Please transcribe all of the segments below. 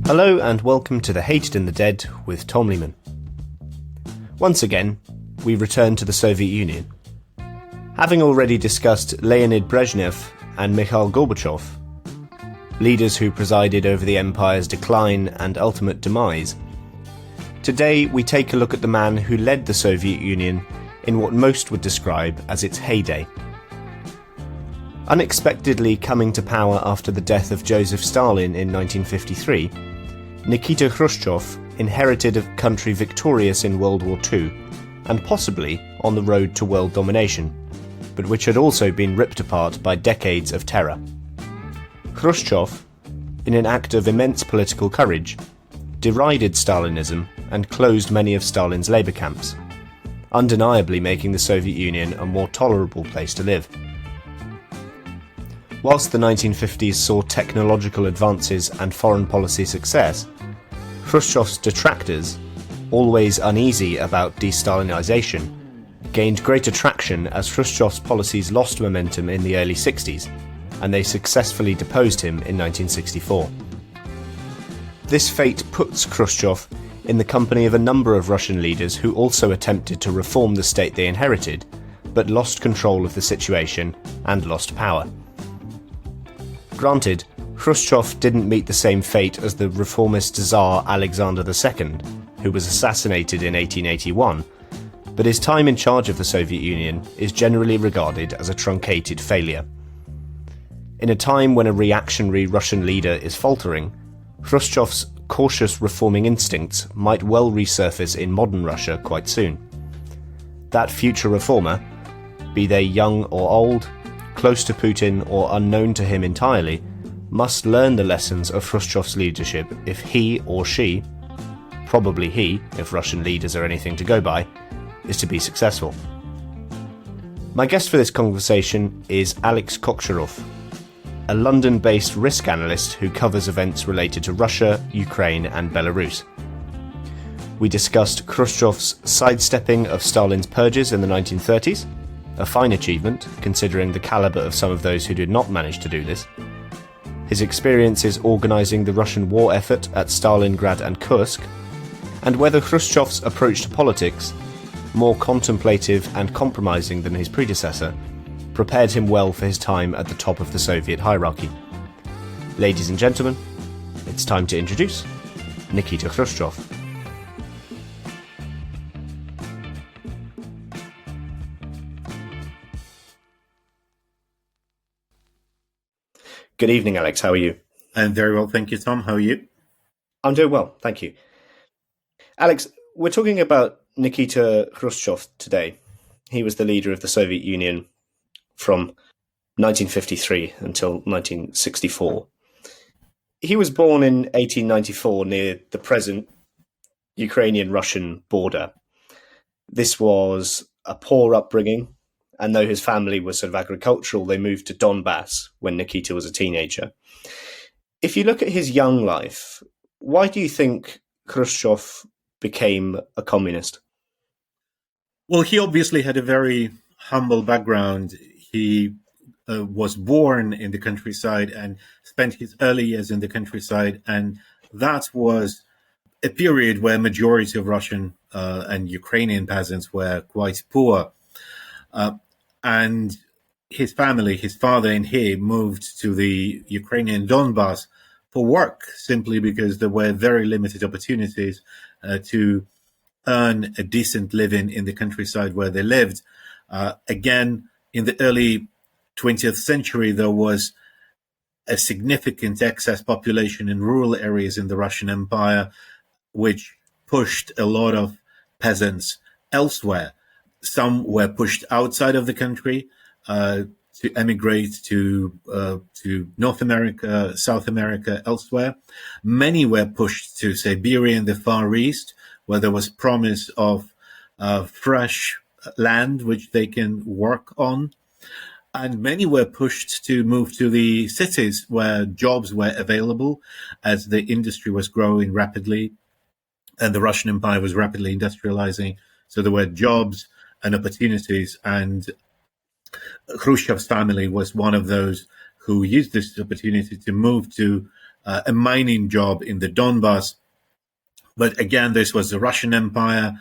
Hello and welcome to The Hated and the Dead with Tom Lehman. Once again, we return to the Soviet Union. Having already discussed Leonid Brezhnev and Mikhail Gorbachev, leaders who presided over the empire's decline and ultimate demise, today we take a look at the man who led the Soviet Union in what most would describe as its heyday. Unexpectedly coming to power after the death of Joseph Stalin in 1953, Nikita Khrushchev inherited a country victorious in World War II and possibly on the road to world domination, but which had also been ripped apart by decades of terror. Khrushchev, in an act of immense political courage, derided Stalinism and closed many of Stalin's labour camps, undeniably making the Soviet Union a more tolerable place to live. Whilst the 1950s saw technological advances and foreign policy success, Khrushchev's detractors, always uneasy about destalinisation, gained greater traction as Khrushchev's policies lost momentum in the early 60s, and they successfully deposed him in 1964. This fate puts Khrushchev in the company of a number of Russian leaders who also attempted to reform the state they inherited, but lost control of the situation and lost power. Granted, Khrushchev didn't meet the same fate as the reformist Tsar Alexander II, who was assassinated in 1881, but his time in charge of the Soviet Union is generally regarded as a truncated failure. In a time when a reactionary Russian leader is faltering, Khrushchev's cautious reforming instincts might well resurface in modern Russia quite soon. That future reformer, be they young or old, close to Putin or unknown to him entirely, must learn the lessons of Khrushchev's leadership if he or she, probably he, if Russian leaders are anything to go by, is to be successful. My guest for this conversation is Alex Kokcharov, a London-based risk analyst who covers events related to Russia, Ukraine and Belarus. We discussed Khrushchev's sidestepping of Stalin's purges in the 1930s, a fine achievement considering the calibre of some of those who did not manage to do this, his experiences organising the Russian war effort at Stalingrad and Kursk, and whether Khrushchev's approach to politics, more contemplative and compromising than his predecessor, prepared him well for his time at the top of the Soviet hierarchy. Ladies and gentlemen, it's time to introduce Nikita Khrushchev. Good evening, Alex. How are you? I'm very well, thank you, Tom. How are you? I'm doing well, thank you. Alex, we're talking about Nikita Khrushchev today. He was the leader of the Soviet Union from 1953 until 1964. He was born in 1894 near the present Ukrainian-Russian border. This was a poor upbringing, and though his family was sort of agricultural, they moved to Donbass when Nikita was a teenager. If you look at his young life, why do you think Khrushchev became a communist? Well, he obviously had a very humble background. He was born in the countryside and spent his early years in the countryside, and that was a period where majority of Russian and Ukrainian peasants were quite poor. And his family, his father and he, moved to the Ukrainian Donbass for work, simply because there were very limited opportunities to earn a decent living in the countryside where they lived. Again, in the early 20th century, there was a significant excess population in rural areas in the Russian Empire, which pushed a lot of peasants elsewhere. Some were pushed outside of the country to emigrate to North America, South America, elsewhere. Many were pushed to Siberia in the Far East, where there was promise of fresh land which they can work on. And many were pushed to move to the cities where jobs were available as the industry was growing rapidly and the Russian Empire was rapidly industrializing. So there were jobs and opportunities, and Khrushchev's family was one of those who used this opportunity to move to a mining job in the Donbass. But again, this was the Russian Empire,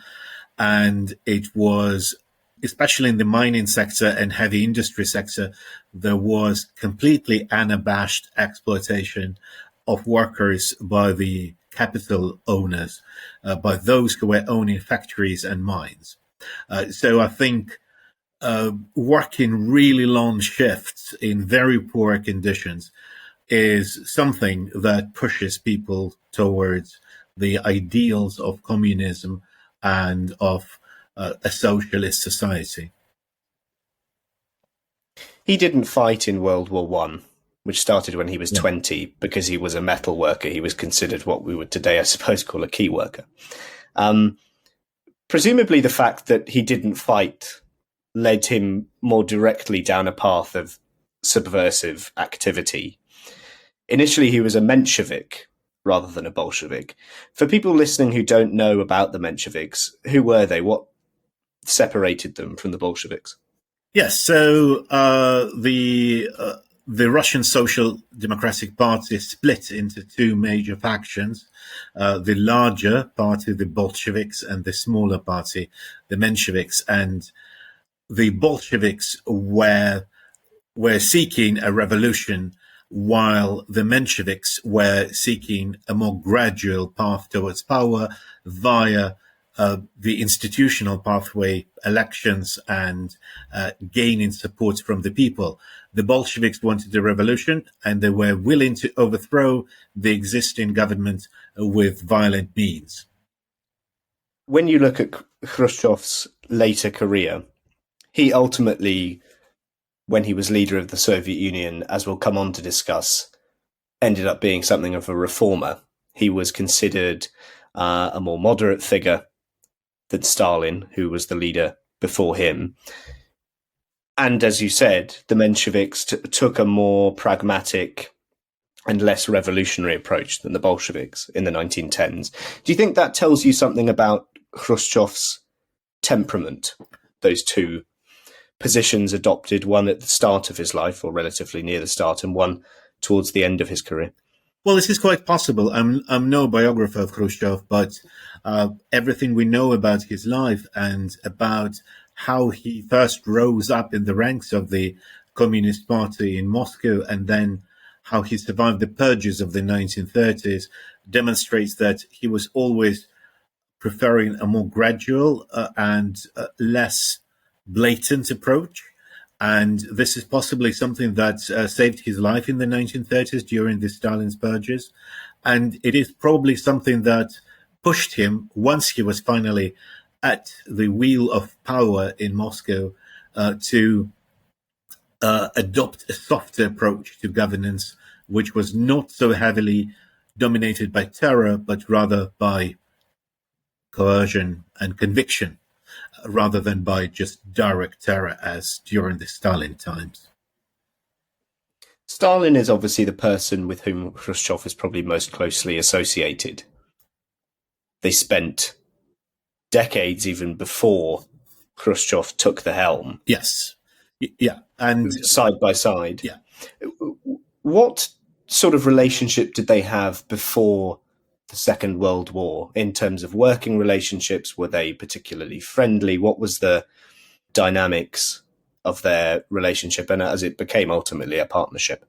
and it was, especially in the mining sector and heavy industry sector, there was completely unabashed exploitation of workers by the capital owners, by those who were owning factories and mines. So I think working really long shifts in very poor conditions is something that pushes people towards the ideals of communism and of a socialist society. He didn't fight in World War One, which started when he was 20, because he was a metal worker. He was considered what we would today, I suppose, call a key worker. Presumably the fact that he didn't fight led him more directly down a path of subversive activity. Initially, he was a Menshevik rather than a Bolshevik. For people listening who don't know about the Mensheviks, who were they? What separated them from the Bolsheviks? Yes, so the Russian Social Democratic Party split into two major factions. The larger party, the Bolsheviks, and the smaller party, the Mensheviks. And the Bolsheviks were seeking a revolution, while the Mensheviks were seeking a more gradual path towards power via the institutional pathway, elections, and gaining support from the people. The Bolsheviks wanted a revolution, and they were willing to overthrow the existing government with violent means. When you look at Khrushchev's later career, he ultimately, when he was leader of the Soviet Union, as we'll come on to discuss, ended up being something of a reformer. He was considered a more moderate figure than Stalin, who was the leader before him. And as you said, the Mensheviks took a more pragmatic and less revolutionary approach than the Bolsheviks in the 1910s. Do you think that tells you something about Khrushchev's temperament, those two positions adopted, one at the start of his life, or relatively near the start, and one towards the end of his career? Well, this is quite possible. I'm no biographer of Khrushchev, but everything we know about his life and about how he first rose up in the ranks of the Communist Party in Moscow and then how he survived the purges of the 1930s demonstrates that he was always preferring a more gradual and less blatant approach. And this is possibly something that saved his life in the 1930s during the Stalin's purges. And it is probably something that pushed him, once he was finally at the wheel of power in Moscow, to adopt a softer approach to governance, which was not so heavily dominated by terror, but rather by coercion and conviction, rather than by just direct terror as during the Stalin times. Stalin is obviously the person with whom Khrushchev is probably most closely associated. They spent decades even before Khrushchev took the helm. Yes. Yeah. And side by side. Yeah. What sort of relationship did they have before the Second World War in terms of working relationships? Were they particularly friendly? What was the dynamics of their relationship, and as it became ultimately a partnership?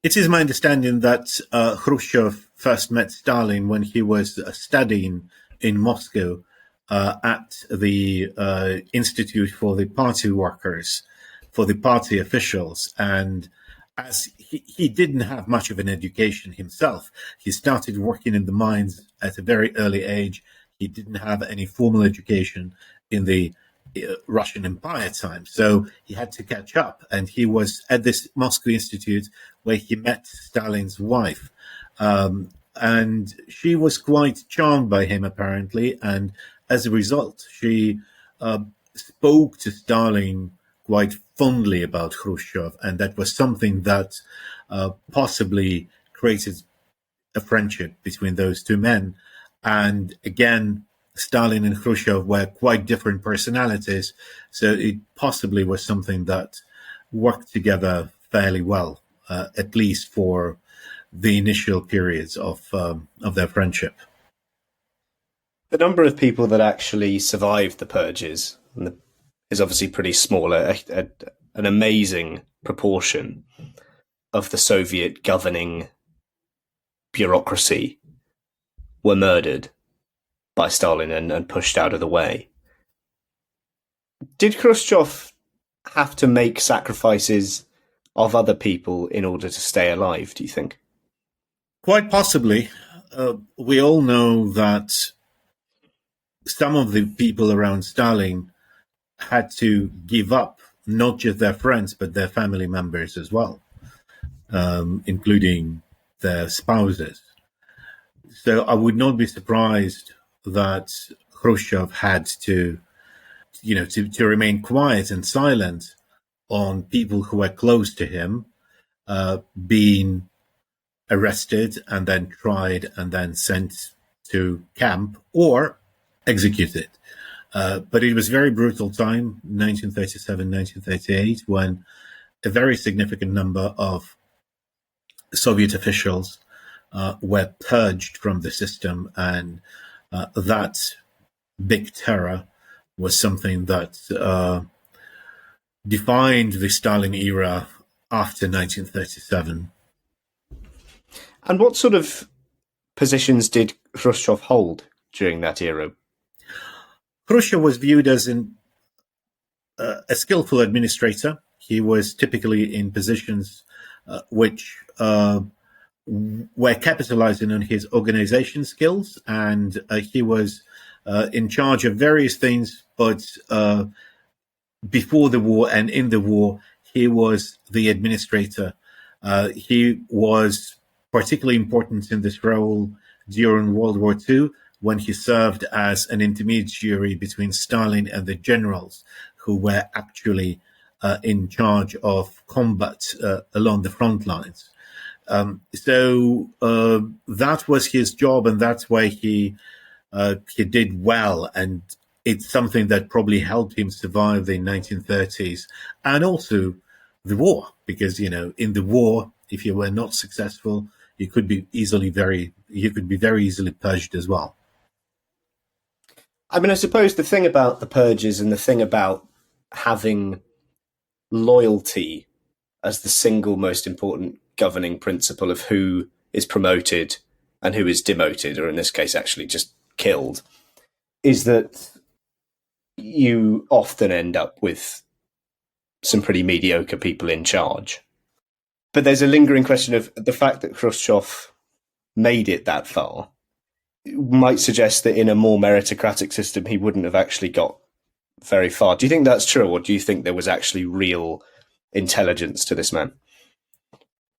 It is my understanding that Khrushchev first met Stalin when he was studying in Moscow at the Institute for the Party Workers, for the party officials. And as he didn't have much of an education himself, he started working in the mines at a very early age. He didn't have any formal education in the Russian Empire time, so he had to catch up. And he was at this Moscow Institute where he met Stalin's wife. And she was quite charmed by him, apparently. And as a result, she spoke to Stalin quite fondly about Khrushchev. And that was something that possibly created a friendship between those two men. And again, Stalin and Khrushchev were quite different personalities. So it possibly was something that worked together fairly well, at least for the initial periods of their friendship. The number of people that actually survived the purges is obviously pretty small. An amazing proportion of the Soviet governing bureaucracy were murdered by Stalin and pushed out of the way. Did Khrushchev have to make sacrifices of other people in order to stay alive, do you think? Quite possibly. We all know that some of the people around Stalin had to give up not just their friends, but their family members as well, including their spouses. So I would not be surprised that Khrushchev had to remain quiet and silent on people who were close to him being arrested and then tried and then sent to camp or executed. But it was a very brutal time, 1937, 1938, when a very significant number of Soviet officials were purged from the system, and that big terror was something that defined the Stalin era after 1937. And what sort of positions did Khrushchev hold during that era? Khrushchev was viewed as a skillful administrator. He was typically in positions which were capitalizing on his organization skills, and he was in charge of various things, but before the war and in the war, he was the administrator. He was particularly important in this role during World War II, when he served as an intermediary between Stalin and the generals who were actually in charge of combat along the front lines. So that was his job, and that's why he did well, and it's something that probably helped him survive the 1930s and also the war, because in the war, if you were not successful, you could be very easily purged as well. I mean, I suppose the thing about the purges and the thing about having loyalty as the single most important governing principle of who is promoted and who is demoted, or in this case actually just killed, is that you often end up with some pretty mediocre people in charge. But there's a lingering question of the fact that Khrushchev made it that far might suggest that in a more meritocratic system, he wouldn't have actually got very far. Do you think that's true, or do you think there was actually real intelligence to this man?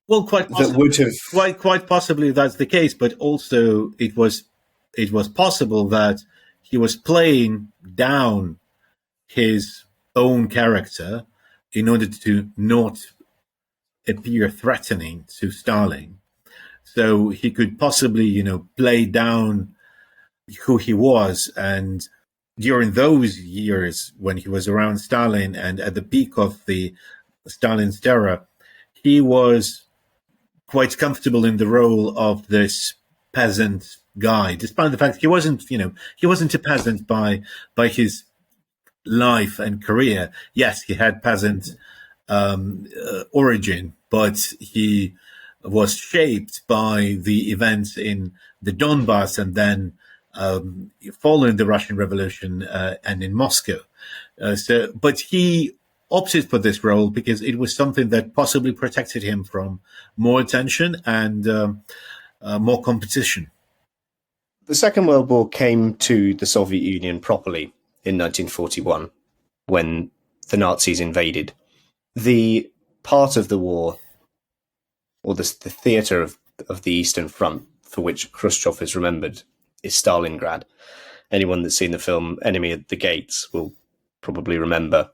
Well, quite possibly that's the case, but also it was possible that he was playing down his own character in order to not appear threatening to Stalin. So he could possibly, play down who he was. And during those years when he was around Stalin and at the peak of the Stalin's terror, he was quite comfortable in the role of this peasant guy, despite the fact he wasn't a peasant by his life and career. Yes, he had peasant origin, but he was shaped by the events in the Donbass and then following the Russian Revolution and in Moscow. But he opted for this role because it was something that possibly protected him from more attention and more competition. The Second World War came to the Soviet Union properly in 1941 when the Nazis invaded. The part of the war, or the theatre of the Eastern Front for which Khrushchev is remembered, is Stalingrad. Anyone that's seen the film Enemy at the Gates will probably remember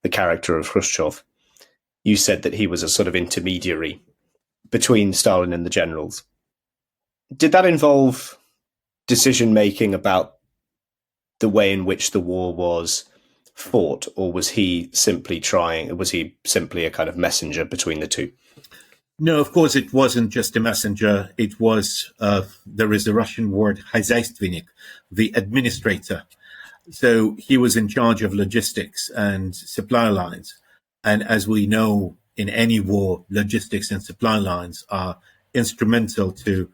the character of Khrushchev. You said that he was a sort of intermediary between Stalin and the generals. Did that involve decision-making about the way in which the war was fought, or was he simply a kind of messenger between the two? No, of course, it wasn't just a messenger. It was, there is a Russian word, хозяйственник, the administrator. So he was in charge of logistics and supply lines. And as we know, in any war, logistics and supply lines are instrumental to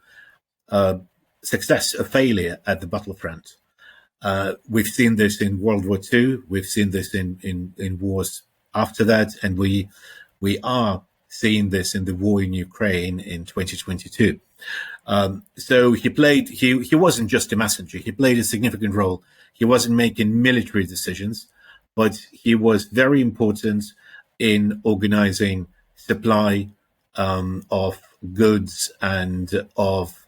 success or failure at the battlefront. We've seen this in World War II. We've seen this in wars after that, and we are seeing this in the war in Ukraine in 2022. So he wasn't just a messenger. He played a significant role. He wasn't making military decisions, but he was very important in organizing supply of goods and of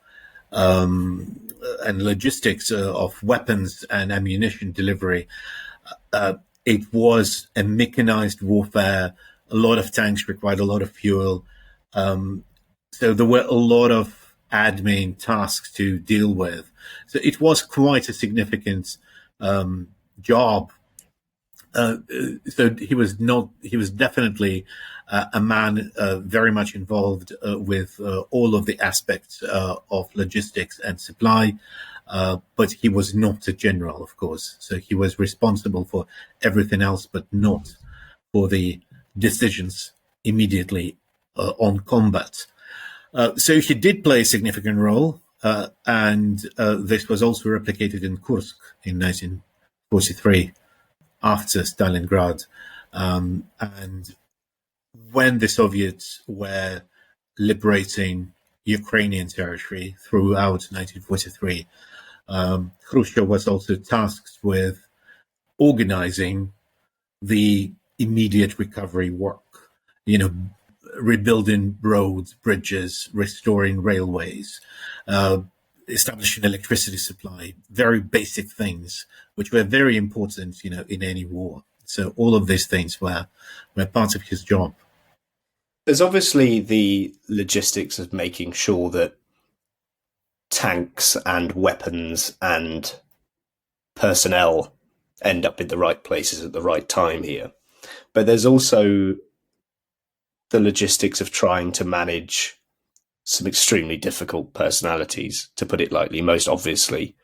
and logistics of weapons and ammunition delivery. It was a mechanized warfare. A lot of tanks required a lot of fuel. So there were a lot of admin tasks to deal with. So it was quite a significant job. So he was definitely a man very much involved with all of the aspects of logistics and supply, but he was not a general, of course. So he was responsible for everything else, but not for the decisions immediately on combat. So he did play a significant role, and this was also replicated in Kursk in 1943 after Stalingrad. And when the Soviets were liberating Ukrainian territory throughout 1943, Khrushchev was also tasked with organizing the immediate recovery work, rebuilding roads, bridges, restoring railways, establishing electricity supply, very basic things, which were very important, in any war. So all of these things were part of his job. There's obviously the logistics of making sure that tanks and weapons and personnel end up in the right places at the right time here. But there's also the logistics of trying to manage some extremely difficult personalities, to put it lightly, most obviously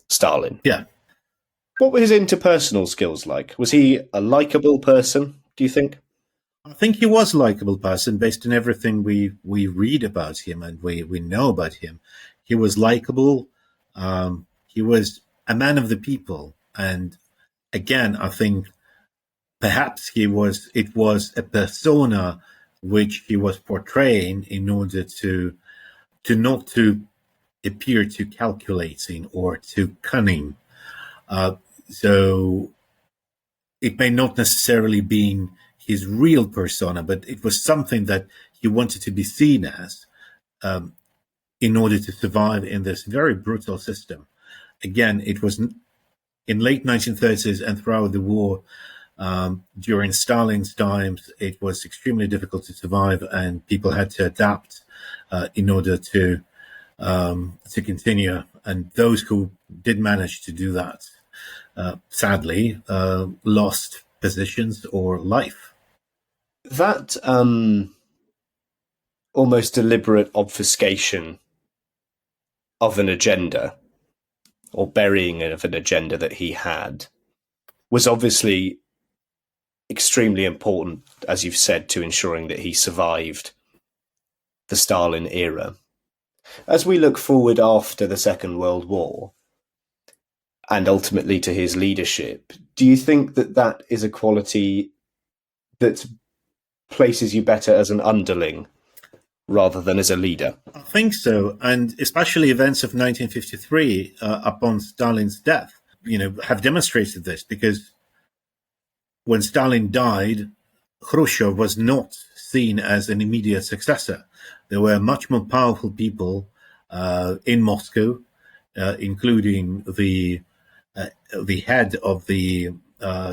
Stalin. Yeah. What were his interpersonal skills like? Was he a likable person, do you think? I think he was a likable person based on everything we read about him and we know about him. He was likable. He was a man of the people. And again, I think perhaps it was a persona which he was portraying in order to not to appear too calculating or too cunning. So it may not necessarily be his real persona, but it was something that he wanted to be seen as in order to survive in this very brutal system. Again, it was in late 1930s and throughout the war. During Stalin's times, it was extremely difficult to survive, and people had to adapt in order to continue. And those who did manage to do that, sadly, lost positions or life. That almost deliberate obfuscation of an agenda, or burying of an agenda that he had, was obviously extremely important, as you've said, to ensuring that he survived the Stalin era. As we look forward after the Second World War, and ultimately to his leadership, do you think that that is a quality that places you better as an underling rather than as a leader? I think so, and especially events of 1953 upon Stalin's death, have demonstrated this, because when Stalin died, Khrushchev was not seen as an immediate successor. There were much more powerful people in Moscow, including the head of the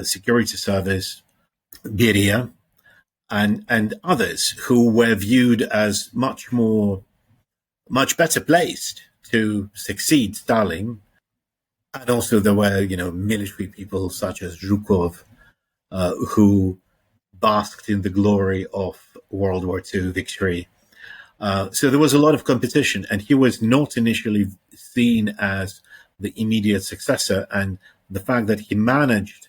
security service, Beria, and others who were viewed as much better placed to succeed Stalin. And also there were, military people such as Zhukov, who basked in the glory of World War II victory. So there was a lot of competition, and he was not initially seen as the immediate successor. And the fact that he managed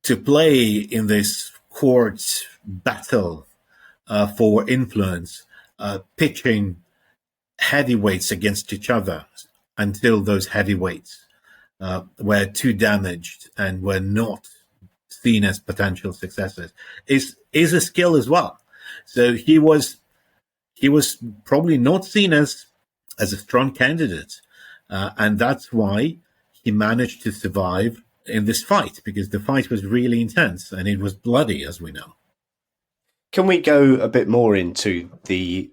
to play in this court battle for influence, pitching heavyweights against each other until those heavyweights were too damaged and were not seen as potential successors, is a skill as well. So he was probably not seen as a strong candidate, and that's why he managed to survive in this fight, because the fight was really intense and it was bloody, as we know. Can we go a bit more into the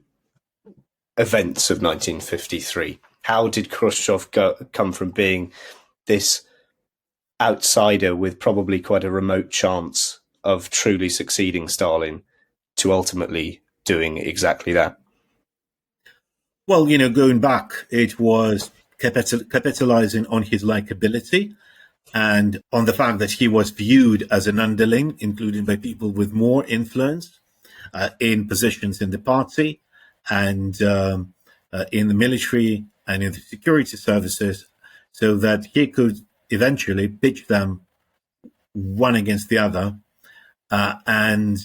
events of 1953? How did Khrushchev come from being this outsider with probably quite a remote chance of truly succeeding Stalin to ultimately doing exactly that? Well, going back, it was capitalizing on his likability and on the fact that he was viewed as an underling, including by people with more influence in positions in the party and in the military and in the security services, so that he could eventually pitch them one against the other, and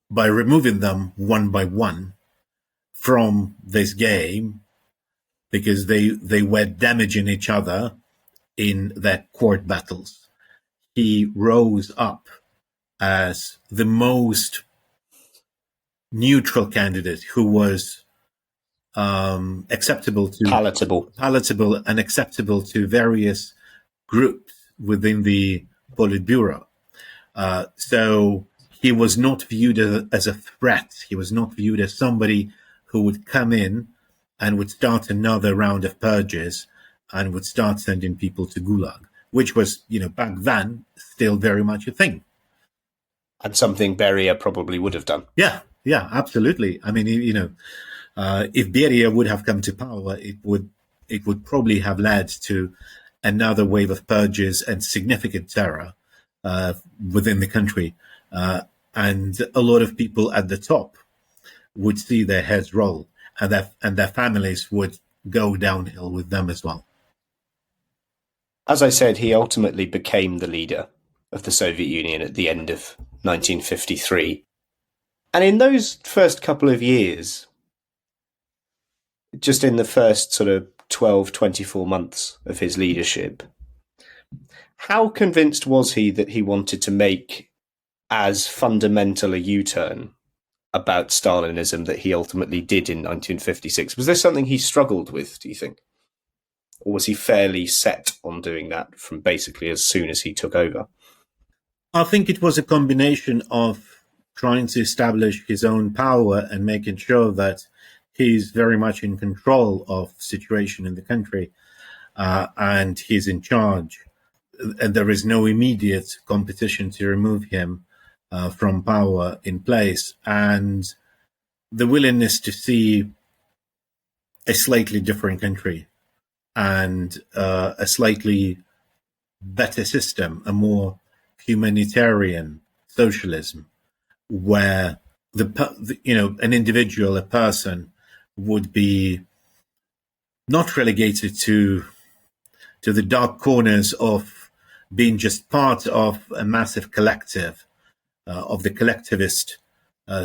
by removing them one by one from this game, because they were damaging each other in their court battles, he rose up as the most neutral candidate who was palatable and acceptable to various groups within the Politburo. So he was not viewed as a threat. He was not viewed as somebody who would come in and would start another round of purges and would start sending people to Gulag, which was, back then still very much a thing. And something Beria probably would have done. Yeah, absolutely. I mean, if Beria would have come to power, it would probably have led to another wave of purges and significant terror within the country. And a lot of people at the top would see their heads roll, and their families would go downhill with them as well. As I said, he ultimately became the leader of the Soviet Union at the end of 1953. And in those first couple of years, just in the first sort of 12, 24 months of his leadership, how convinced was he that he wanted to make as fundamental a U-turn about Stalinism that he ultimately did in 1956? Was this something he struggled with, do you think? Or was he fairly set on doing that from basically as soon as he took over? I think it was a combination of trying to establish his own power and making sure that he's very much in control of the situation in the country, and he's in charge. And there is no immediate competition to remove him from power in place, and the willingness to see a slightly different country and a slightly better system, a more humanitarian socialism, where an individual, a person, would be not relegated to the dark corners of being just part of a massive collective, of the collectivist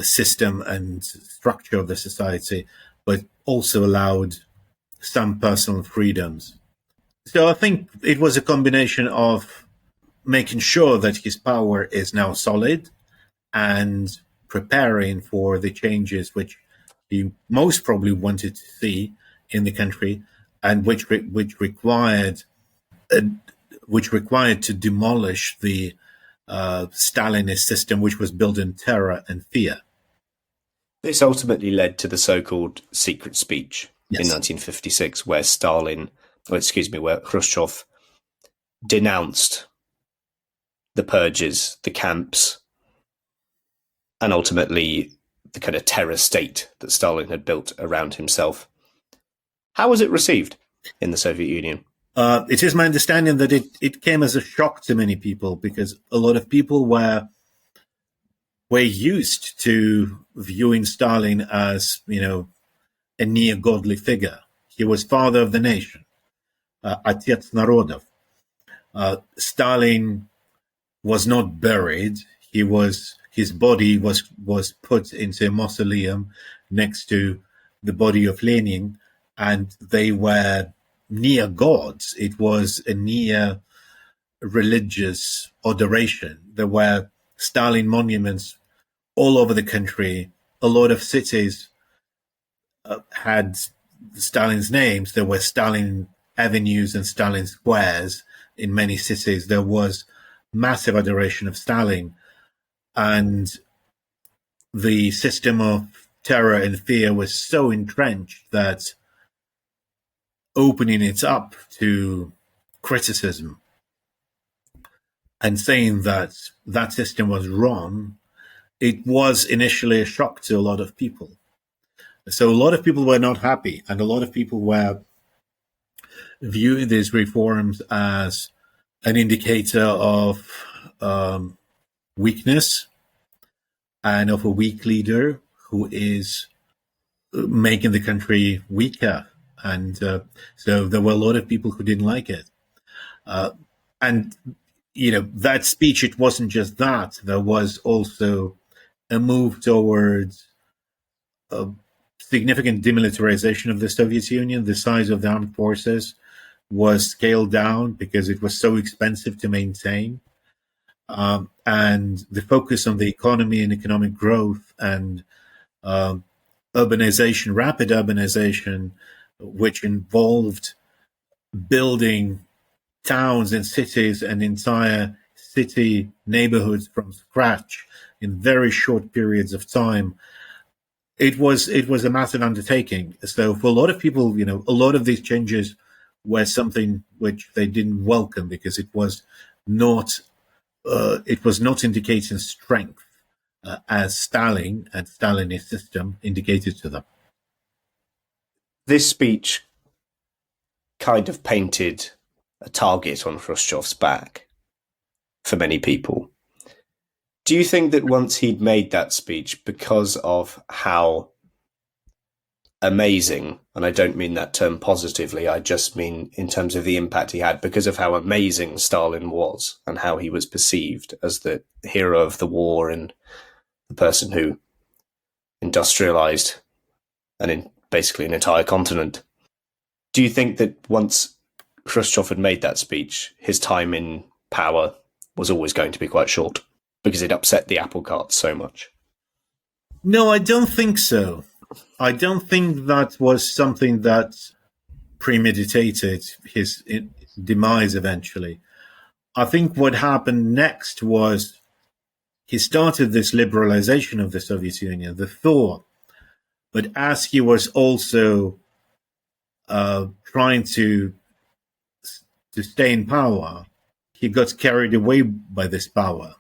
system and structure of the society, but also allowed some personal freedoms. So I think it was a combination of making sure that his power is now solid and preparing for the changes which he most probably wanted to see in the country, and which required to demolish the Stalinist system, which was built in terror and fear. This ultimately led to the so-called secret speech in 1956, where where Khrushchev denounced the purges, the camps, and ultimately the kind of terror state that Stalin had built around himself. How was it received in the Soviet Union? It is my understanding that it came as a shock to many people, because a lot of people were we're used to viewing Stalin as, a near godly figure. He was father of the nation, Отец народов. Stalin was not buried. His body was put into a mausoleum next to the body of Lenin, and they were near gods. It was a near religious adoration. There were Stalin monuments all over the country. A lot of cities had Stalin's names. There were Stalin avenues and Stalin squares in many cities. There was massive adoration of Stalin, and the system of terror and fear was so entrenched that opening it up to criticism and saying that that system was wrong, it was initially a shock to a lot of people. So a lot of people were not happy, and a lot of people were viewing these reforms as an indicator of weakness and of a weak leader who is making the country weaker. And so there were a lot of people who didn't like it. And, that speech, it wasn't just that. There was also a move towards a significant demilitarization of the Soviet Union. The size of the armed forces was scaled down because it was so expensive to maintain. And the focus on the economy and economic growth and urbanization, rapid urbanization, which involved building towns and cities and entire city neighborhoods from scratch in very short periods of time. It was a massive undertaking. So for a lot of people, a lot of these changes were something which they didn't welcome because it was not indicating strength as Stalin and Stalinist system indicated to them. This speech kind of painted a target on Khrushchev's back for many people. Do you think that once he'd made that speech, because of how amazing, and I don't mean that term positively, I just mean in terms of the impact he had, because of how amazing Stalin was and how he was perceived as the hero of the war and the person who industrialized basically an entire continent. Do you think that once Khrushchev had made that speech, his time in power was always going to be quite short because it upset the apple cart so much? No, I don't think so. I don't think that was something that premeditated his demise eventually. I think what happened next was he started this liberalization of the Soviet Union, the thaw. But as he was also trying to stay in power, he got carried away by this power.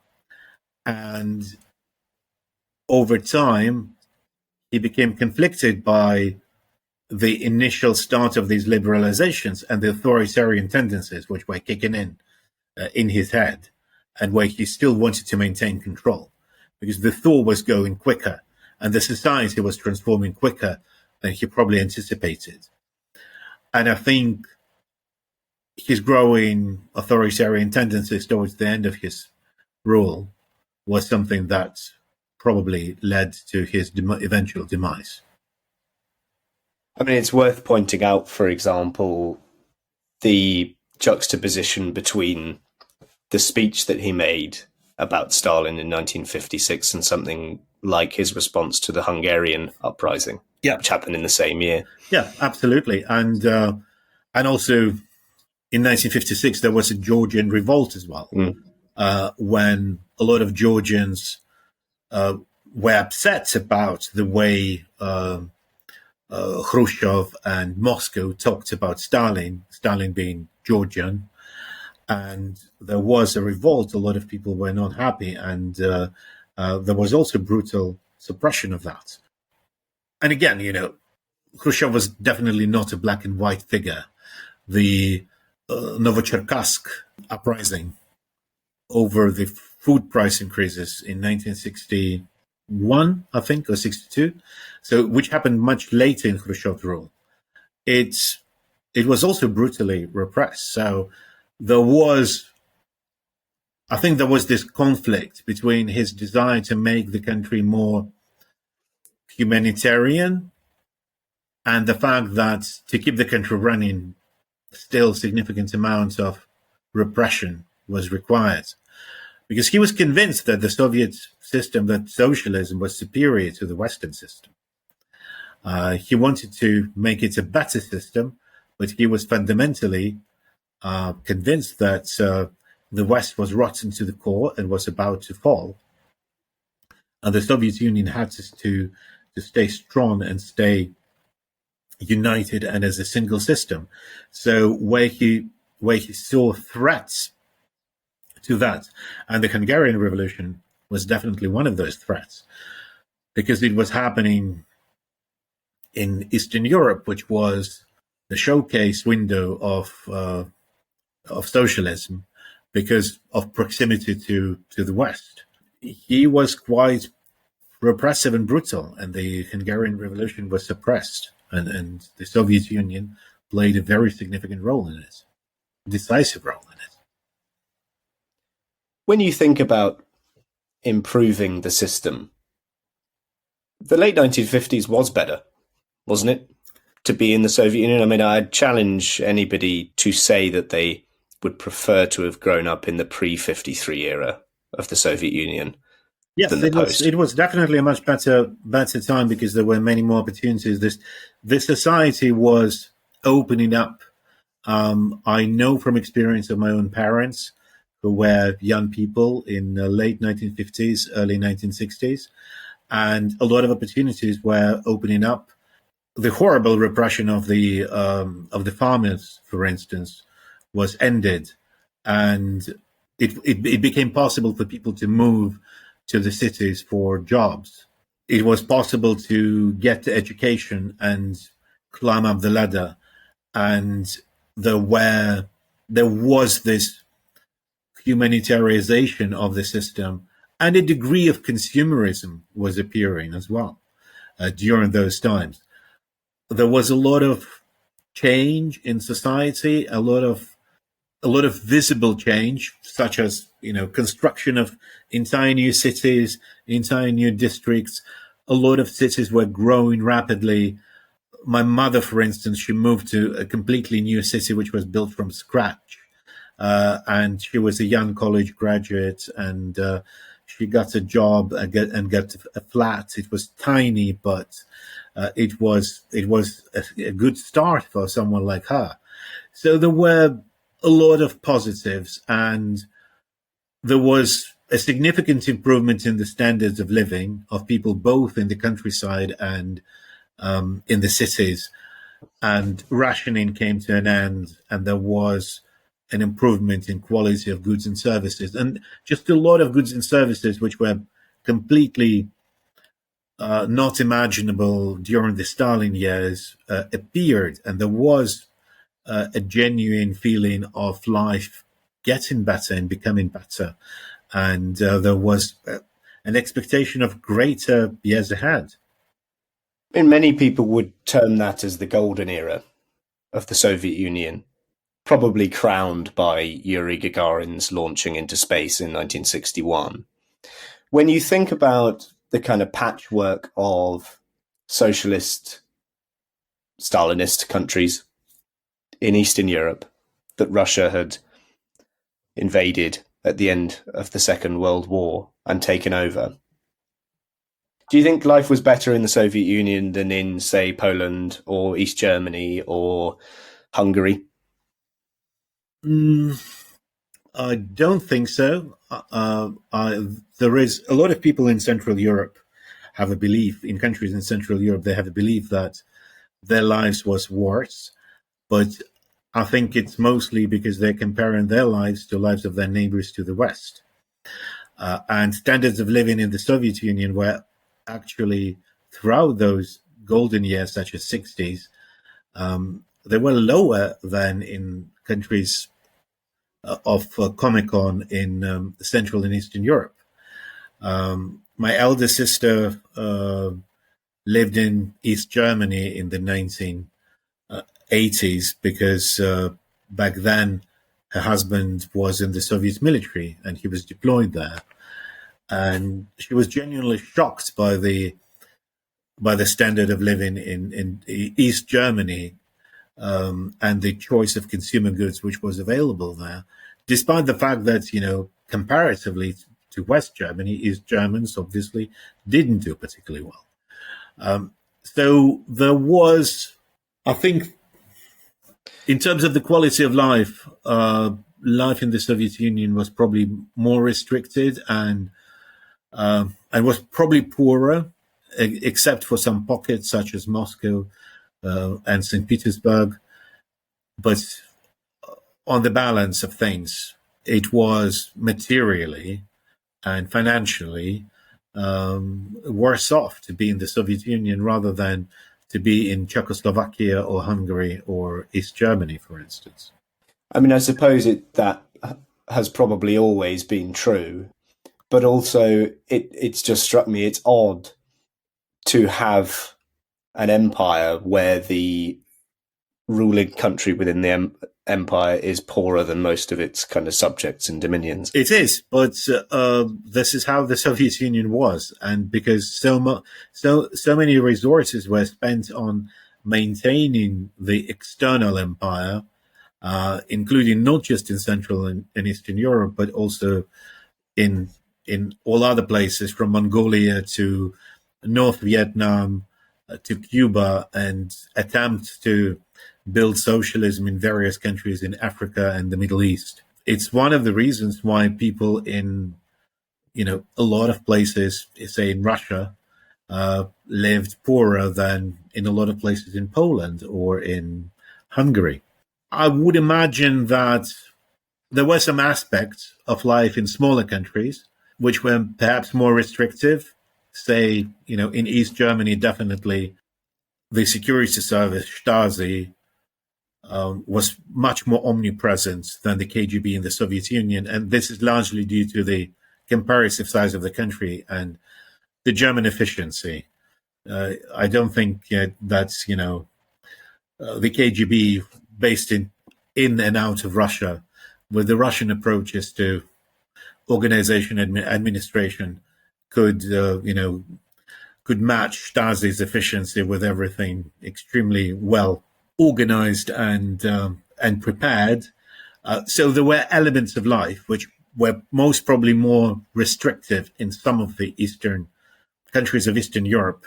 And over time, he became conflicted by the initial start of these liberalizations and the authoritarian tendencies which were kicking in his head, and where he still wanted to maintain control because the thaw was going quicker and the society was transforming quicker than he probably anticipated. And I think his growing authoritarian tendencies towards the end of his rule was something that probably led to his eventual demise. I mean, it's worth pointing out, for example, the juxtaposition between the speech that he made about Stalin in 1956 and something like his response to the Hungarian uprising, which happened in the same year. Yeah, absolutely. And also in 1956, there was a Georgian revolt as well, when a lot of Georgians were upset about the way Khrushchev and Moscow talked about Stalin being Georgian. And there was a revolt. A lot of people were not happy. And there was also brutal suppression of that. And again, Khrushchev was definitely not a black and white figure. The Novocherkassk uprising over the food price increases in 1961, I think, or 62, so which happened much later in Khrushchev's rule. It was also brutally repressed. So I think there was this conflict between his desire to make the country more humanitarian and the fact that to keep the country running, still significant amounts of repression was required. Because he was convinced that the Soviet system, that socialism, was superior to the Western system. He wanted to make it a better system, but he was fundamentally convinced that the West was rotten to the core and was about to fall. And the Soviet Union had to stay strong and stay united and as a single system. So where he saw threats to that, and the Hungarian Revolution was definitely one of those threats, because it was happening in Eastern Europe, which was the showcase window of socialism because of proximity to the West. He was quite repressive and brutal, and the Hungarian Revolution was suppressed, and the Soviet Union played a very significant role in it, decisive role in it. When you think about improving the system, the late 1950s was better, wasn't it, to be in the Soviet Union? I mean, I'd challenge anybody to say that they would prefer to have grown up in the pre-53 era of the Soviet Union. Yes, it was definitely a much better time because there were many more opportunities. This society was opening up. I know from experience of my own parents, who were young people in the late 1950s, early 1960s, and a lot of opportunities were opening up. The horrible repression of the farmers, for instance, was ended, and it became possible for people to move to the cities for jobs. It was possible to get education and climb up the ladder, and there was this humanitarianization of the system, and a degree of consumerism was appearing as well during those times. There was a lot of change in society, a lot of visible change, such as construction of entire new cities, entire new districts. A lot of cities were growing rapidly. My mother, for instance, she moved to a completely new city which was built from scratch, and she was a young college graduate, and she got a job and got a flat. It was tiny, but it was a good start for someone like her. So there were a lot of positives, and there was a significant improvement in the standards of living of people both in the countryside and in the cities, and rationing came to an end, and there was an improvement in quality of goods and services, and just a lot of goods and services which were completely not imaginable during the Stalin years appeared, and there was a genuine feeling of life getting better and becoming better, and there was an expectation of greater years ahead. And many people would term that as the golden era of the Soviet Union, probably crowned by Yuri Gagarin's launching into space in 1961. When you think about the kind of patchwork of socialist, Stalinist countries in Eastern Europe that Russia had invaded at the end of the Second World War and taken over, do you think life was better in the Soviet Union than in, say, Poland or East Germany or Hungary? I don't think so. There is a lot of people in Central Europe have a belief, in countries in Central Europe, they have a belief that their lives was worse. But I think it's mostly because they're comparing their lives to lives of their neighbors to the West. And standards of living in the Soviet Union were actually, throughout those golden years, such as 60s, they were lower than in countries Comic-Con in Central and Eastern Europe. My elder sister lived in East Germany in the 1980s because back then her husband was in the Soviet military and he was deployed there. And she was genuinely shocked by the standard of living in East Germany and the choice of consumer goods which was available there, despite the fact that, comparatively to West Germany, East Germans obviously didn't do particularly well. So there was, I think, in terms of the quality of life, life in the Soviet Union was probably more restricted and was probably poorer, except for some pockets such as Moscow and St. Petersburg. But on the balance of things, it was materially and financially worse off to be in the Soviet Union rather than to be in Czechoslovakia or Hungary or East Germany, for instance. I mean, I suppose that has probably always been true, but also it's just struck me it's odd to have an empire where the ruling country within the empire is poorer than most of its kind of subjects and dominions. It is, but this is how the Soviet Union was, and because so many resources were spent on maintaining the external empire, including not just in Central and Eastern Europe, but also in all other places, from Mongolia to North Vietnam to Cuba, and attempt to build socialism in various countries in Africa and the Middle East. It's one of the reasons why people in, a lot of places, say in Russia, lived poorer than in a lot of places in Poland or in Hungary. I would imagine that there were some aspects of life in smaller countries which were perhaps more restrictive. Say, in East Germany, definitely the security service, Stasi, was much more omnipresent than the KGB in the Soviet Union. And this is largely due to the comparative size of the country and the German efficiency. I don't think that's, the KGB based in and out of Russia, with the Russian approaches to organization and administration could match Stasi's efficiency with everything extremely well organized and prepared. So there were elements of life which were most probably more restrictive in some of the eastern countries of Eastern Europe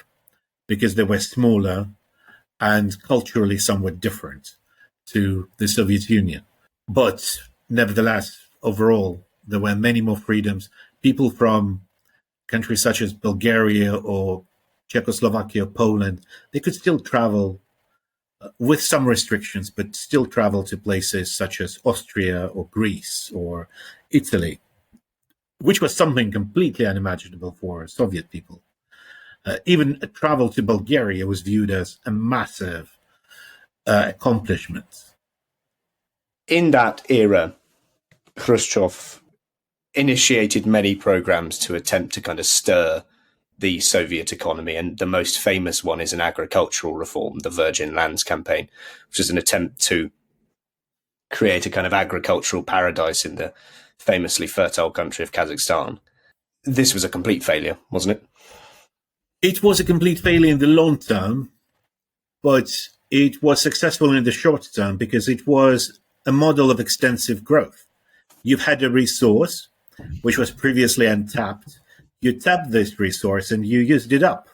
because they were smaller and culturally somewhat different to the Soviet Union. But nevertheless, overall, there were many more freedoms. People from countries such as Bulgaria or Czechoslovakia or Poland, they could still travel with some restrictions, but still travel to places such as Austria or Greece or Italy, which was something completely unimaginable for Soviet people. Even a travel to Bulgaria was viewed as a massive accomplishment. In that era, Khrushchev initiated many programs to attempt to kind of stir the Soviet economy, and the most famous one is an agricultural reform, the Virgin Lands campaign, which is an attempt to create a kind of agricultural paradise in the famously fertile country of Kazakhstan. This was a complete failure, wasn't it? It was a complete failure in the long term, but it was successful in the short term because it was a model of extensive growth. You've had a resource which was previously untapped. You tapped this resource and you used it up.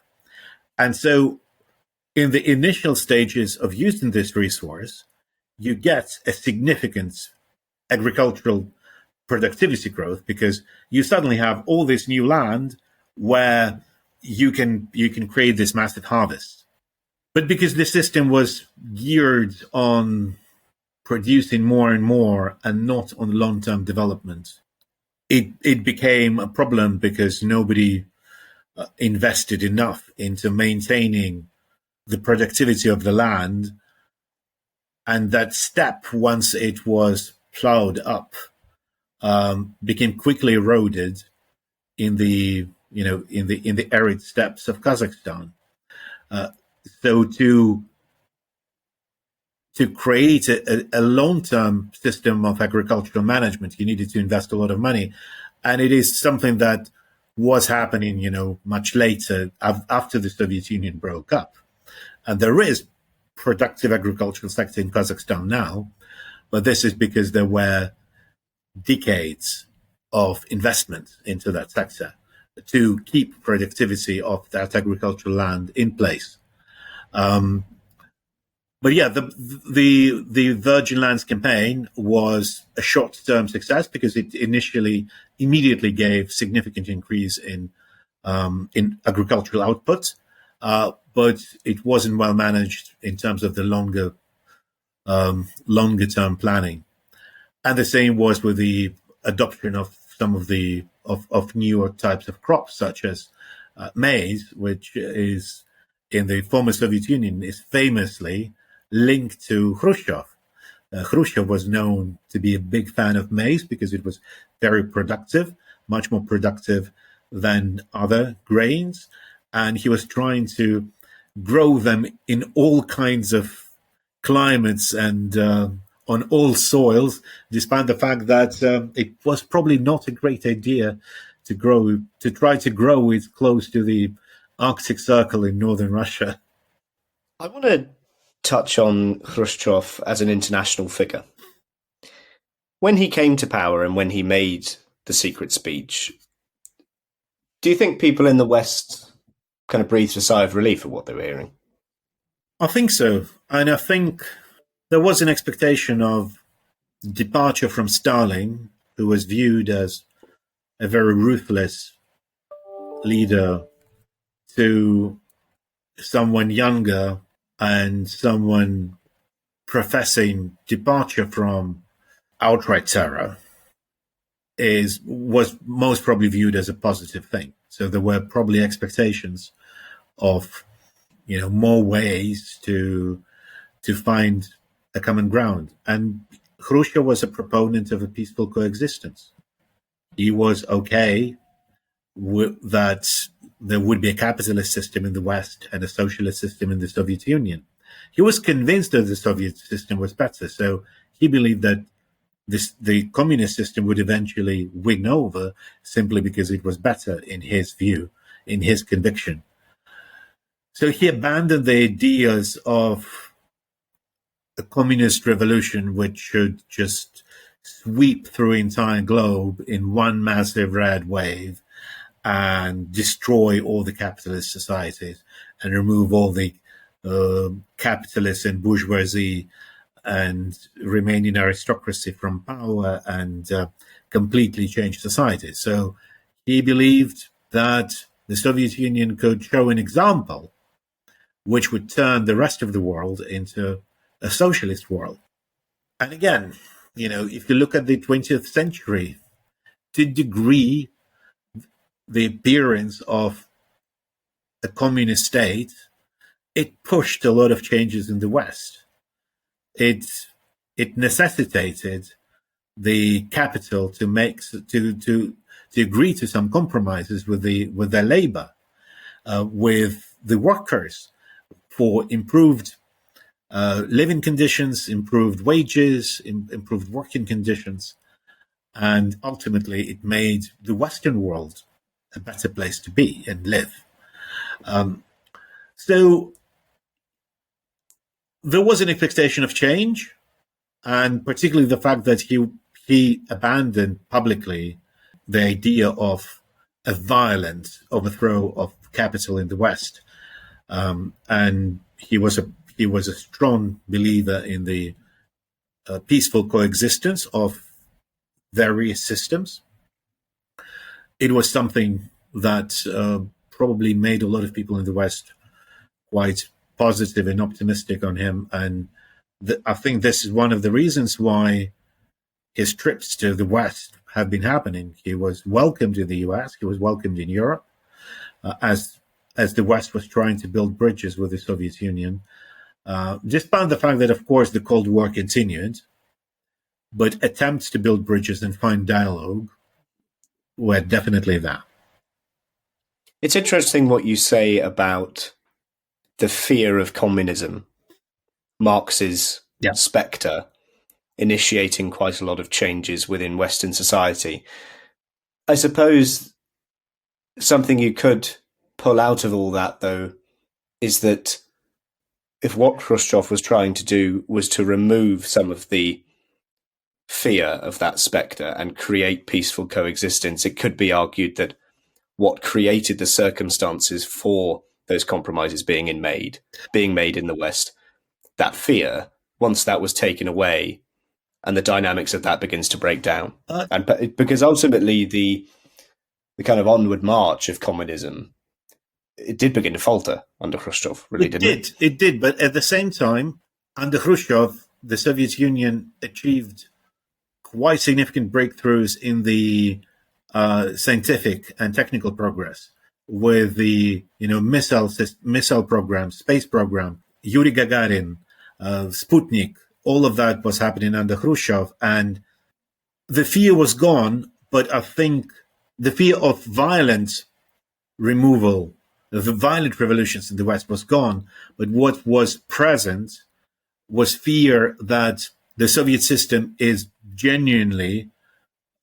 And so in the initial stages of using this resource, you get a significant agricultural productivity growth because you suddenly have all this new land where you can create this massive harvest. But because the system was geared on producing more and more and not on long-term development, it became a problem because nobody invested enough into maintaining the productivity of the land. And that step, once it was plowed up became quickly eroded in the in the arid steppes of Kazakhstan. So to create a long-term system of agricultural management, you needed to invest a lot of money, and it is something that was happening, much later after the Soviet Union broke up. And there is productive agricultural sector in Kazakhstan now, but this is because there were decades of investment into that sector to keep productivity of that agricultural land in place. But yeah, the Virgin Lands campaign was a short-term success because it immediately gave significant increase in agricultural output, but it wasn't well managed in terms of the longer-term planning. And the same was with the adoption of some of the of newer types of crops, such as maize, which is in the former Soviet Union is famously linked to Khrushchev. Khrushchev was known to be a big fan of maize because it was very productive, much more productive than other grains. And he was trying to grow them in all kinds of climates and on all soils, despite the fact that it was probably not a great idea to try to grow it close to the Arctic Circle in northern Russia. I want to touch on Khrushchev as an international figure. When he came to power and when he made the secret speech, do you think people in the West kind of breathed a sigh of relief at what they were hearing? I think so. And I think there was an expectation of departure from Stalin, who was viewed as a very ruthless leader, to someone younger and someone professing departure from outright terror was most probably viewed as a positive thing. So there were probably expectations of more ways to find a common ground. And Khrushchev was a proponent of a peaceful coexistence. He was okay that there would be a capitalist system in the West and a socialist system in the Soviet Union. He was convinced that the Soviet system was better, so he believed that the communist system would eventually win over simply because it was better in his view, in his conviction. So he abandoned the ideas of a communist revolution which should just sweep through the entire globe in one massive red wave and destroy all the capitalist societies and remove all the capitalists and bourgeoisie and remaining aristocracy from power and completely change society. So he believed that the Soviet Union could show an example which would turn the rest of the world into a socialist world. And again, if you look at the 20th century, to degree the appearance of a communist state, it pushed a lot of changes in the West. It necessitated the capital to agree to some compromises with their labor, with the workers, for improved living conditions, improved wages, improved working conditions, and ultimately it made the Western world a better place to be and live. So there was an expectation of change, and particularly the fact that he abandoned publicly the idea of a violent overthrow of capital in the West, and he was a strong believer in the peaceful coexistence of various systems. It was something that probably made a lot of people in the West quite positive and optimistic on him. And I think this is one of the reasons why his trips to the West have been happening. He was welcomed in the US, he was welcomed in Europe, as the West was trying to build bridges with the Soviet Union, despite the fact that, of course, the Cold War continued. but attempts to build bridges and find dialogue were definitely there. It's interesting what you say about the fear of communism, Marx's spectre, initiating quite a lot of changes within Western society. I suppose something you could pull out of all that, though, is that if what Khrushchev was trying to do was to remove some of the fear of that spectre and create peaceful coexistence, it could be argued that what created the circumstances for those compromises being made in the West, that fear, once that was taken away, and the dynamics of that begins to break down. And because ultimately the kind of onward march of communism, it did begin to falter under Khrushchev, really, didn't it? It did, but at the same time, under Khrushchev, the Soviet Union achieved quite significant breakthroughs in the scientific and technical progress with the missile program, space program, Yuri Gagarin, Sputnik. All of that was happening under Khrushchev, and the fear was gone. But I think the fear of violent removal, of the violent revolutions in the West was gone. But what was present was fear that the Soviet system is genuinely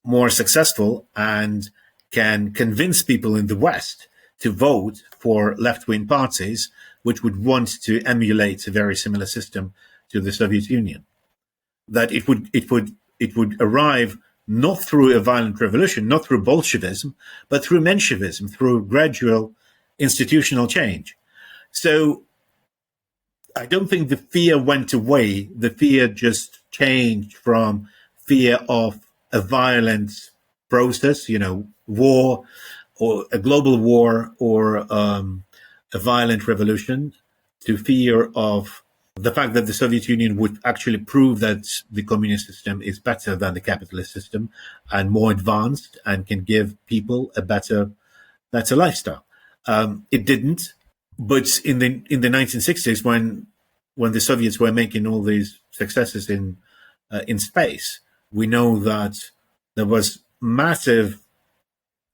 more successful and can convince people in the West to vote for left-wing parties, which would want to emulate a very similar system to the Soviet Union. That it would arrive not through a violent revolution, not through Bolshevism, but through Menshevism, through gradual institutional change. So I don't think the fear went away. The fear just changed from fear of a violent process, war, or a global war, or a violent revolution, to fear of the fact that the Soviet Union would actually prove that the communist system is better than the capitalist system and more advanced and can give people a better lifestyle. It didn't, but in the 1960s, when the Soviets were making all these successes in space, we know that there was massive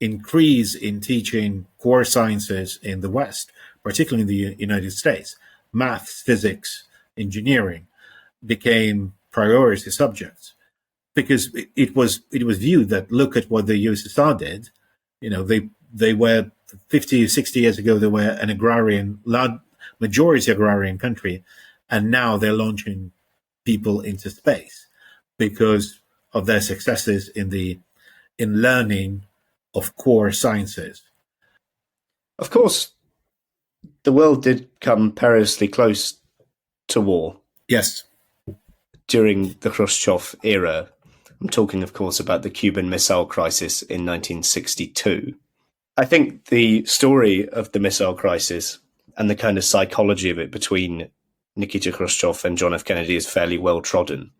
increase in teaching core sciences in the West, particularly in the United States. Maths, physics, engineering became priority subjects because it was viewed that, look at what the USSR did. They were 50, 60 years ago, they were an agrarian, large majority agrarian country, and now they're launching people into space because of their successes in learning of core sciences. Of course, the world did come perilously close to war. Yes. During the Khrushchev era. I'm talking, of course, about the Cuban Missile Crisis in 1962. I think the story of the missile crisis and the kind of psychology of it between Nikita Khrushchev and John F. Kennedy is fairly well trodden.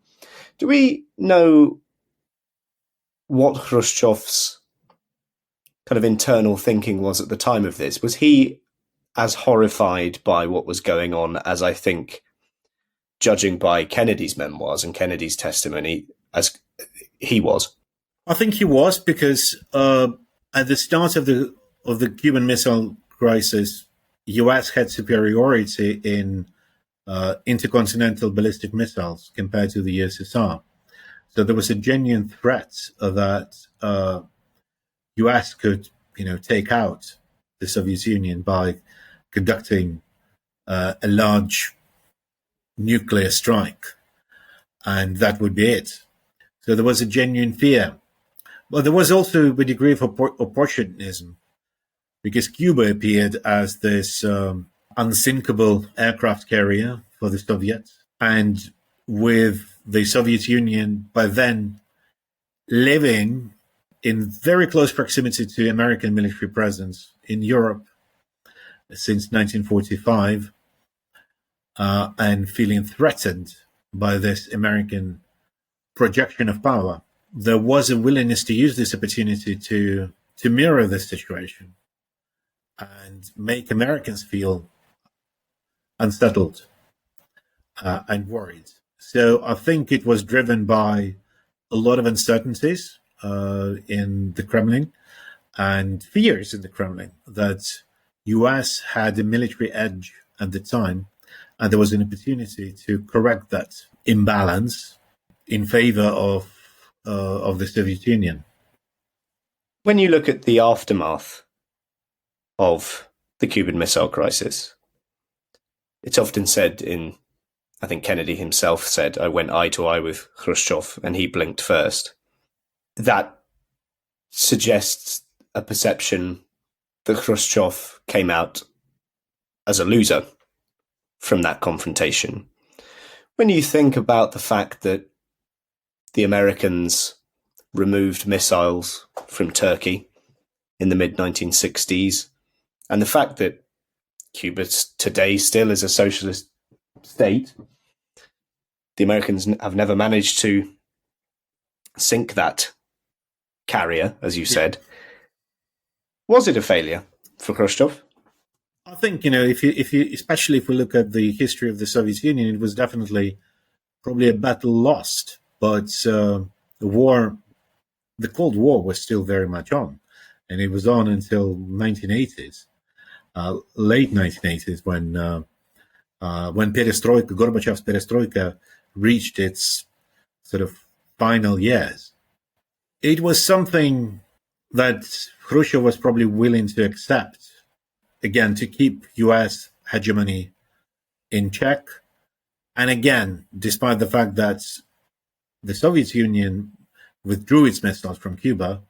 Do we know what Khrushchev's kind of internal thinking was at the time of this? Was he as horrified by what was going on as, I think, judging by Kennedy's memoirs and Kennedy's testimony, as he was? I think he was, because at the start of the Cuban Missile Crisis, U.S. had superiority in intercontinental ballistic missiles compared to the USSR. So there was a genuine threat that U.S. could, take out the Soviet Union by conducting a large nuclear strike, and that would be it. So there was a genuine fear. But there was also a degree of opportunism, because Cuba appeared as this unsinkable aircraft carrier for the Soviets, and with the Soviet Union by then living in very close proximity to American military presence in Europe since 1945, and feeling threatened by this American projection of power, there was a willingness to use this opportunity to mirror this situation and make Americans feel unsettled and worried. So I think it was driven by a lot of uncertainties in the Kremlin and fears in the Kremlin that US had a military edge at the time, and there was an opportunity to correct that imbalance in favor of the Soviet Union. When you look at the aftermath of the Cuban Missile Crisis, it's often said I think Kennedy himself said, I went eye to eye with Khrushchev and he blinked first. That suggests a perception that Khrushchev came out as a loser from that confrontation. When you think about the fact that the Americans removed missiles from Turkey in the mid-1960s, and the fact that Cuba today still is a socialist state, the Americans have never managed to sink that carrier, as you said. Was it a failure for Khrushchev? I think, if you, especially if we look at the history of the Soviet Union, it was definitely probably a battle lost. But the Cold War was still very much on, and it was on until 1980s, late 1980s, when perestroika, Gorbachev's perestroika, reached its sort of final years. It was something that Khrushchev was probably willing to accept, again, to keep US hegemony in check. And again, despite the fact that the Soviet Union withdrew its missiles from Cuba,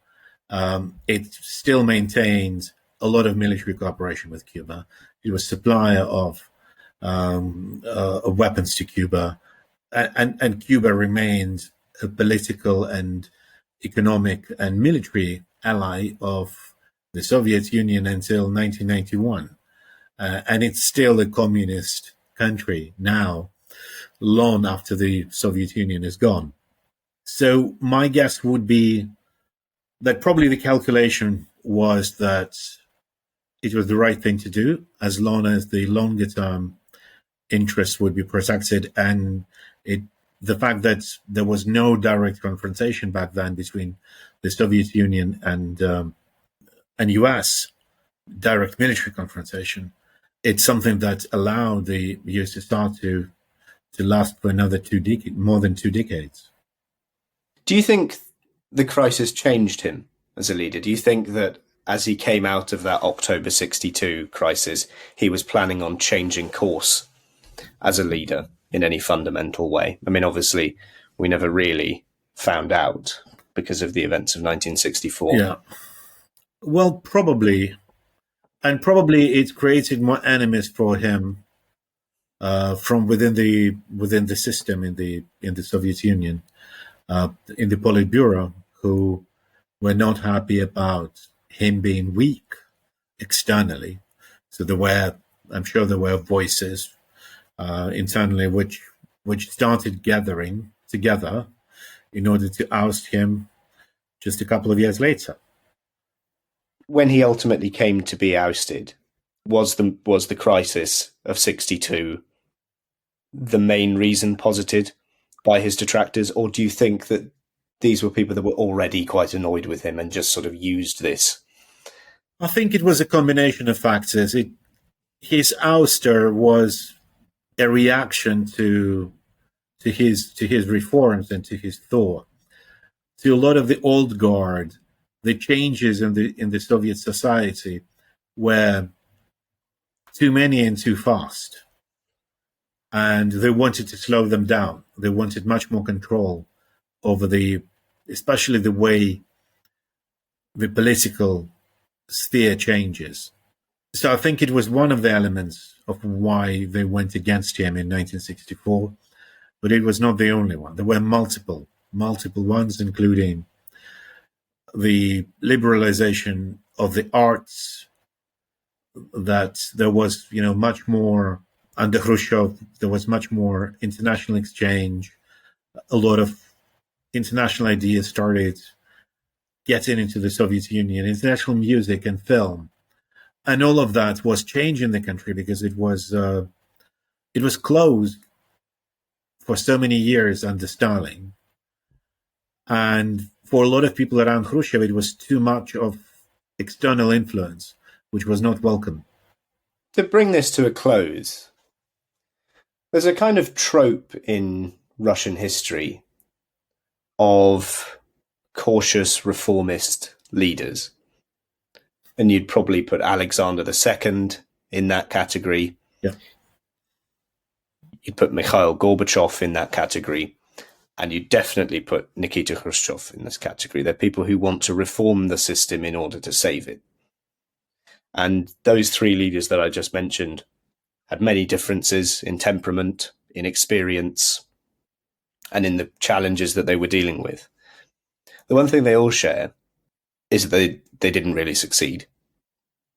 it still maintained a lot of military cooperation with Cuba. It was supplier of weapons to Cuba, and Cuba remained a political and economic and military ally of the Soviet Union until 1991. And it's still a communist country now, long after the Soviet Union is gone. So my guess would be that probably the calculation was that it was the right thing to do, as long as the longer term interests would be protected, and the fact that there was no direct confrontation back then between the Soviet Union and US, direct military confrontation, it's something that allowed the USSR to last for another more than 2 decades. Do you think the crisis changed him as a leader? Do you think that as he came out of that October 62 crisis, he was planning on changing course as a leader in any fundamental way? I mean, obviously, we never really found out because of the events of 1964. Yeah. Well, probably. And probably it created more enemies for him from within the system in the Soviet Union, in the Politburo, who were not happy about him being weak externally. So I'm sure there were voices internally which started gathering together in order to oust him just a couple of years later. When he ultimately came to be ousted, was the crisis of 62 the main reason posited by his detractors, or do you think that these were people that were already quite annoyed with him and just sort of used this? I think it was a combination of factors. His ouster was a reaction to his reforms and to his thought, to a lot of the old guard. The changes in the Soviet society were too many and too fast, and they wanted to slow them down. They wanted much more control over especially the way the political sphere changes. So I think it was one of the elements of why they went against him in 1964, but it was not the only one. There were multiple ones, including the liberalization of the arts, that there was, much more under Khrushchev. There was much more international exchange. A lot of international ideas started getting into the Soviet Union, international music and film. And all of that was changing the country because it was closed for so many years under Stalin. And for a lot of people around Khrushchev, it was too much of external influence, which was not welcome. To bring this to a close, there's a kind of trope in Russian history of cautious reformist leaders. And you'd probably put Alexander II in that category. Yeah. You'd put Mikhail Gorbachev in that category. And you'd definitely put Nikita Khrushchev in this category. They're people who want to reform the system in order to save it. And those three leaders that I just mentioned had many differences in temperament, in experience, and in the challenges that they were dealing with. The one thing they all share is that they didn't really succeed,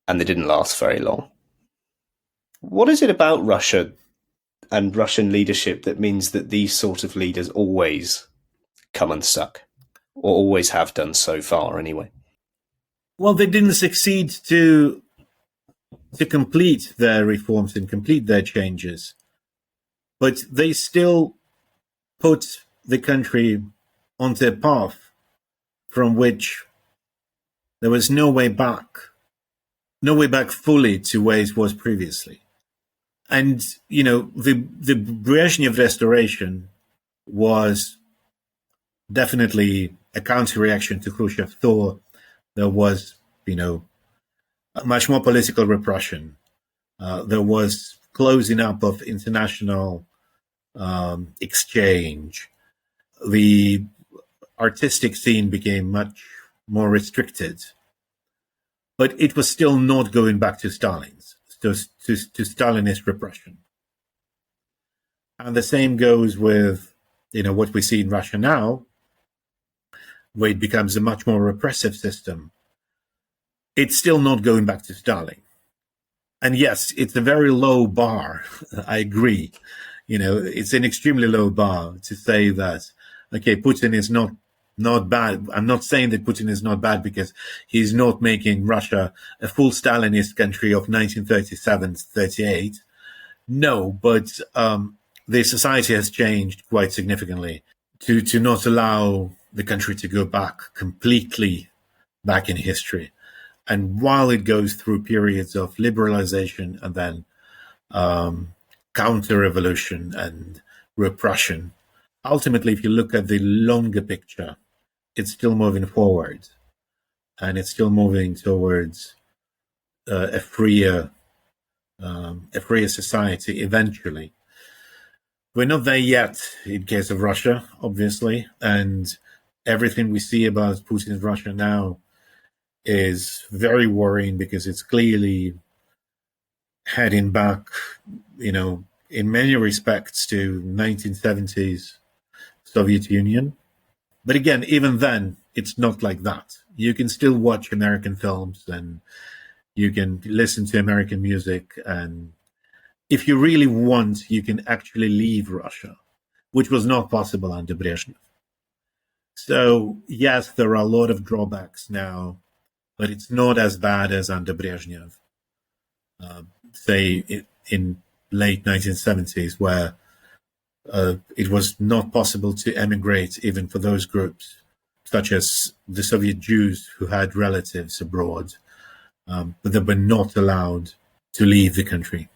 and they didn't last very long. What is it about Russia and Russian leadership that means that these sort of leaders always come unstuck, or always have done so far anyway? Well, they didn't succeed to complete their reforms and complete their changes, but they still put the country onto a path from which there was no way back fully to where it was previously. And, you know, the Brezhnev restoration was definitely a counter-reaction to Khrushchev. Though there was, you know, much more political repression. There was closing up of international exchange. The artistic scene became much more restricted. But it was still not going back to Stalin's, to Stalinist repression. And the same goes with, you know, what we see in Russia now, where it becomes a much more repressive system. It's still not going back to Stalin. And yes, it's a very low bar. I agree. You know, it's an extremely low bar to say that, okay, Putin is not bad. I'm not saying that Putin is not bad because he's not making Russia a full Stalinist country of 1937-38. No, but the society has changed quite significantly to not allow the country to go back completely back in history. And while it goes through periods of liberalization and then counter-revolution and repression, ultimately, if you look at the longer picture, it's still moving forward, and it's still moving towards a freer society eventually. We're not there yet in case of Russia, obviously, and everything we see about Putin's Russia now is very worrying because it's clearly heading back, you know, in many respects to 1970s Soviet Union. But again, even then, it's not like that. You can still watch American films and you can listen to American music. And if you really want, you can actually leave Russia, which was not possible under Brezhnev. So, yes, there are a lot of drawbacks now, but it's not as bad as under Brezhnev, say in late 1970s, where it was not possible to emigrate even for those groups, such as the Soviet Jews who had relatives abroad, but they were not allowed to leave the country.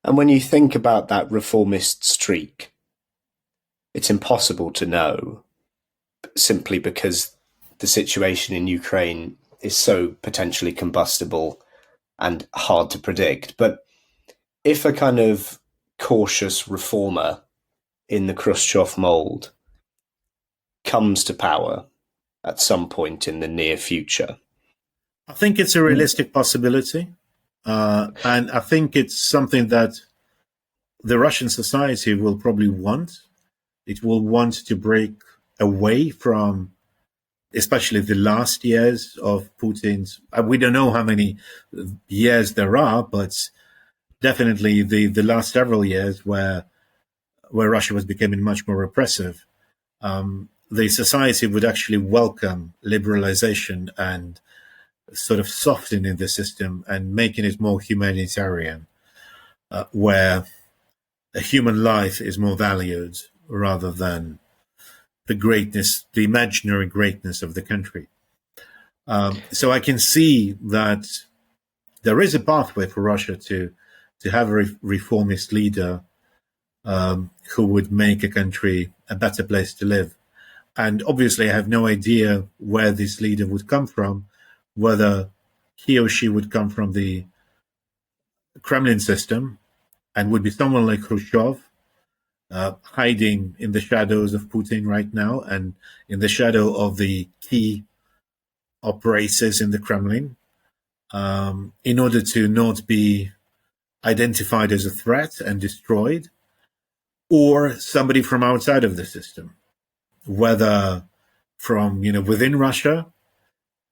And when you think about that reformist streak, it's impossible to know, simply because the situation in Ukraine is so potentially combustible and hard to predict. But if a kind of cautious reformer in the Khrushchev mold comes to power at some point in the near future, I think it's a realistic possibility. And I think it's something that the Russian society will probably want. It will want to break away from, especially the last years of Putin's. We don't know how many years there are, but definitely the last several years where Russia was becoming much more repressive. The society would actually welcome liberalization and sort of softening the system and making it more humanitarian, where a human life is more valued rather than the greatness, the imaginary greatness of the country. So I can see that there is a pathway for Russia to have a reformist leader who would make a country a better place to live. And obviously, I have no idea where this leader would come from, whether he or she would come from the Kremlin system and would be someone like Khrushchev, hiding in the shadows of Putin right now and in the shadow of the key operators in the Kremlin, in order to not be identified as a threat and destroyed, or somebody from outside of the system, whether from within Russia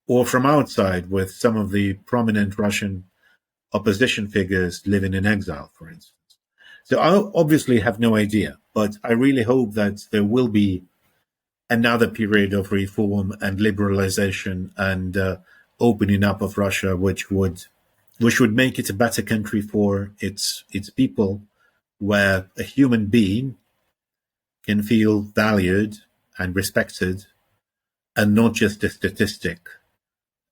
or from outside, with some of the prominent Russian opposition figures living in exile, for instance. So I obviously have no idea, but I really hope that there will be another period of reform and liberalization and opening up of Russia, which would make it a better country for its people, where a human being can feel valued and respected, and not just a statistic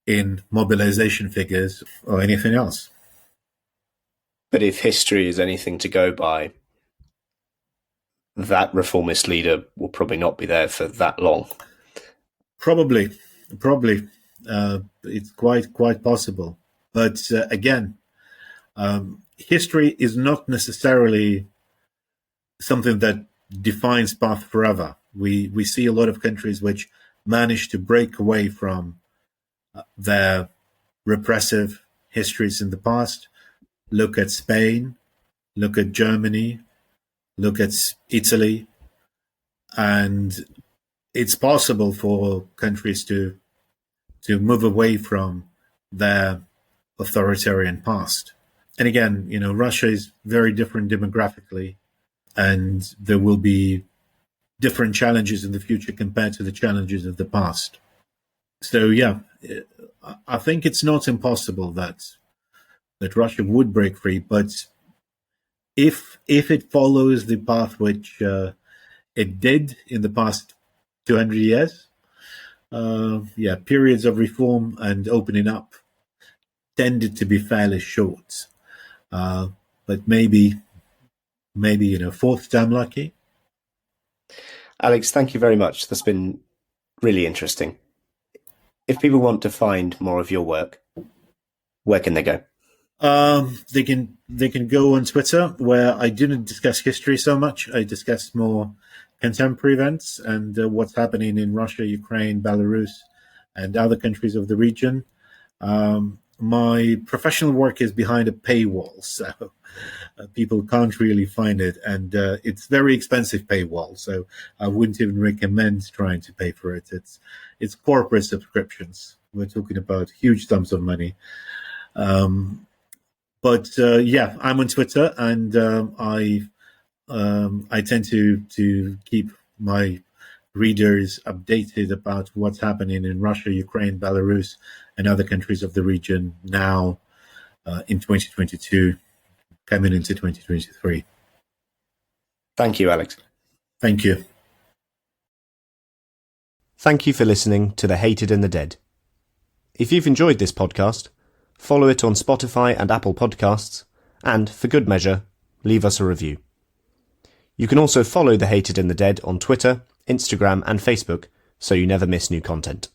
in mobilization figures or anything else. But if history is anything to go by, that reformist leader will probably not be there for that long. Probably. It's quite possible. But again, history is not necessarily something that defines path forever. We see a lot of countries which manage to break away from their repressive histories in the past. Look at Spain, look at Germany, look at Italy, and it's possible for countries to move away from their authoritarian past. And again, Russia is very different demographically, and there will be different challenges in the future compared to the challenges of the past. So yeah, I think it's not impossible that Russia would break free, but if it follows the path which it did in the past 200 years, periods of reform and opening up tended to be fairly short. But maybe fourth time lucky. Alex, thank you very much. That's been really interesting. If people want to find more of your work, where can they go? They can go on Twitter, where I didn't discuss history so much. I discussed more contemporary events and what's happening in Russia, Ukraine, Belarus, and other countries of the region. My professional work is behind a paywall, so people can't really find it, and it's very expensive paywall, so I wouldn't even recommend trying to pay for it. It's corporate subscriptions. We're talking about huge sums of money. But I'm on Twitter, and I tend to keep my readers updated about what's happening in Russia, Ukraine, Belarus, and other countries of the region now in 2022, coming into 2023. Thank you, Alex. Thank you. Thank you for listening to The Hated and the Dead. If you've enjoyed this podcast, follow it on Spotify and Apple Podcasts, and, for good measure, leave us a review. You can also follow The Hated and the Dead on Twitter, Instagram, and Facebook, so you never miss new content.